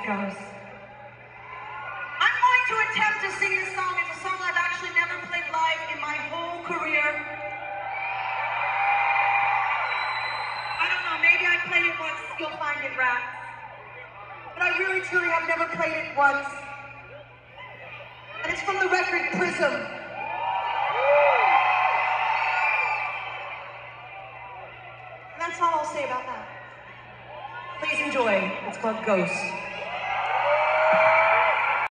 goes. I'm going to attempt to sing this song. It's a song I've actually never played live in my whole career. I don't know, maybe I played it once, you'll find it rap. But I really, truly have never played it once. And it's from the record Prism. And that's all I'll say about that. Please enjoy. It's called Ghost.